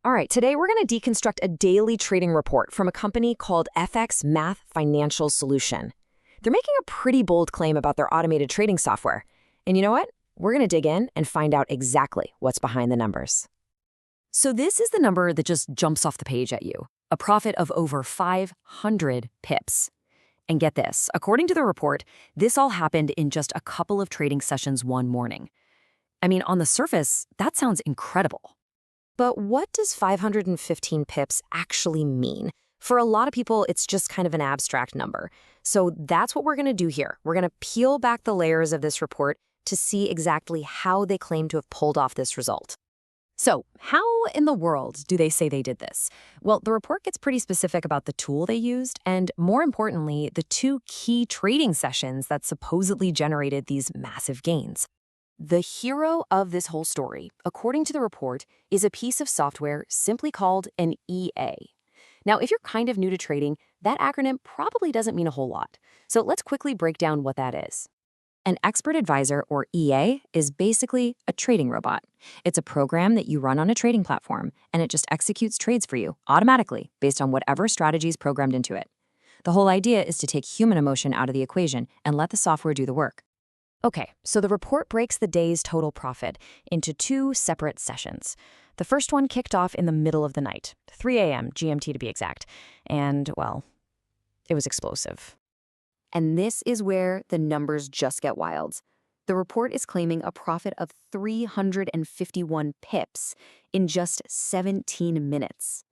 All right, today we're going to deconstruct a daily trading report from a company called FxMath Financial Solution. They're making a pretty bold claim about their automated trading software. And you know what? We're going to dig in and find out exactly what's behind the numbers. So this is the number that just jumps off the page at you, a profit of over 500 pips. And get this, according to the report, this all happened in just a couple of trading sessions one morning. I mean, on the surface, that sounds incredible. But what does 515 pips actually mean? For a lot of people, it's just kind of an abstract number. So that's what we're going to do here. We're going to peel back the layers of this report to see exactly how they claim to have pulled off this result. So how in the world do they say they did this? Well, the report gets pretty specific about the tool they used and, more importantly, the two key trading sessions that supposedly generated these massive gains. The hero of this whole story, according to the report, is a piece of software simply called an EA. Now, if you're kind of new to trading, that acronym probably doesn't mean a whole lot. So let's quickly break down what that is. An Expert Advisor, or EA, is basically a trading robot. It's a program that you run on a trading platform, and it just executes trades for you automatically based on whatever strategy is programmed into it. The whole idea is to take human emotion out of the equation and let the software do the work. Okay, so the report breaks the day's total profit into two separate sessions. The first one kicked off in the middle of the night, 3 a.m. GMT to be exact, and, well, it was explosive. And this is where the numbers just get wild. The report is claiming a profit of 351 pips in just 17 minutes.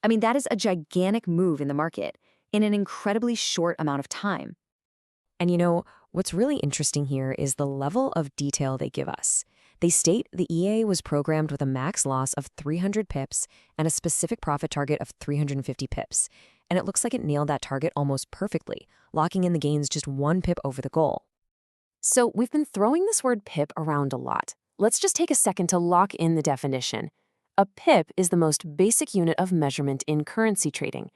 I mean, that is a gigantic move in the market in an incredibly short amount of time. And you know, what's really interesting here is the level of detail they give us. They state the EA was programmed with a max loss of 300 pips and a specific profit target of 350 pips. And it looks like it nailed that target almost perfectly, locking in the gains just 1 pip over the goal. So we've been throwing this word pip around a lot. Let's just take a second to lock in the definition. A pip is the most basic unit of measurement in currency trading.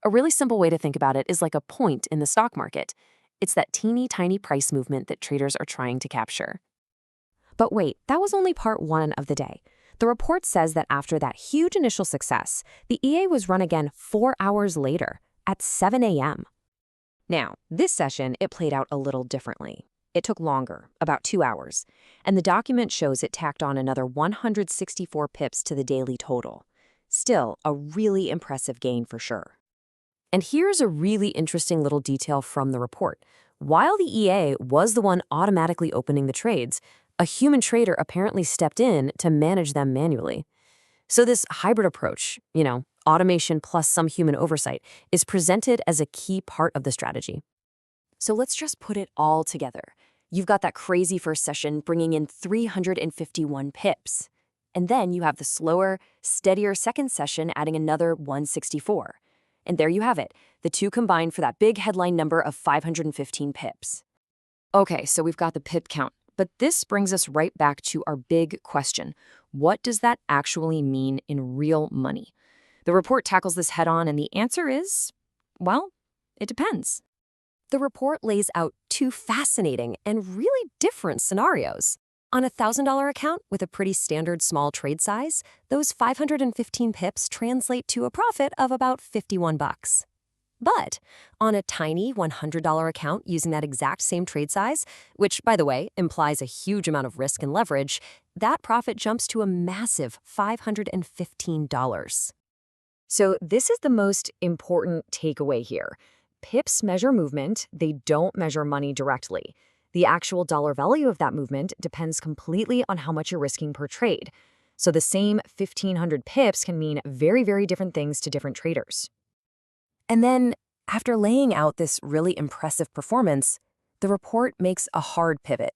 A really simple way to think about it is like a point in the stock market. It's that teeny tiny price movement that traders are trying to capture. But wait, that was only part one of the day. The report says that after that huge initial success, the EA was run again 4 hours later, at 7 a.m. Now, this session, it played out a little differently. It took longer, about 2 hours, and the document shows it tacked on another 164 pips to the daily total. Still, a really impressive gain for sure. And here's a really interesting little detail from the report. While the EA was the one automatically opening the trades, a human trader apparently stepped in to manage them manually. So this hybrid approach, automation plus some human oversight, is presented as a key part of the strategy. So let's just put it all together. You've got that crazy first session bringing in 351 pips. And then you have the slower, steadier second session adding another 164. And there you have it, the two combined for that big headline number of 515 pips. Okay, so we've got the pip count, but this brings us right back to our big question. What does that actually mean in real money? The report tackles this head-on, and the answer is, well, it depends. The report lays out two fascinating and really different scenarios. On a $1,000 account with a pretty standard small trade size, those 515 pips translate to a profit of about 51 bucks. But on a tiny $100 account using that exact same trade size, which, by the way, implies a huge amount of risk and leverage, that profit jumps to a massive $515. So this is the most important takeaway here. Pips measure movement, they don't measure money directly. The actual dollar value of that movement depends completely on how much you're risking per trade. So the same 1,500 pips can mean very, very different things to different traders. And then, after laying out this really impressive performance, the report makes a hard pivot.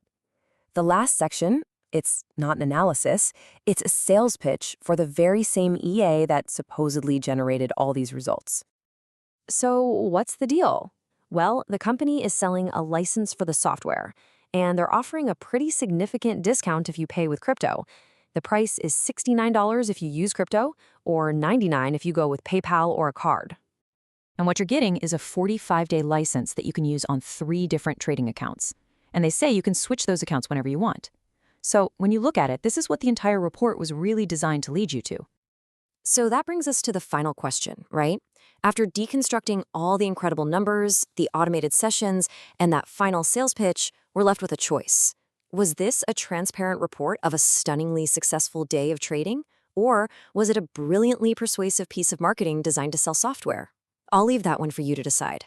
The last section, it's not an analysis, it's a sales pitch for the very same EA that supposedly generated all these results. So what's the deal? Well, the company is selling a license for the software, and they're offering a pretty significant discount if you pay with crypto. The price is $69 if you use crypto, or $99 if you go with PayPal or a card. And what you're getting is a 45-day license that you can use on 3 different trading accounts. And they say you can switch those accounts whenever you want. So when you look at it, this is what the entire report was really designed to lead you to. So that brings us to the final question, right? After deconstructing all the incredible numbers, the automated sessions, and that final sales pitch, we're left with a choice. Was this a transparent report of a stunningly successful day of trading? Or was it a brilliantly persuasive piece of marketing designed to sell software? I'll leave that one for you to decide.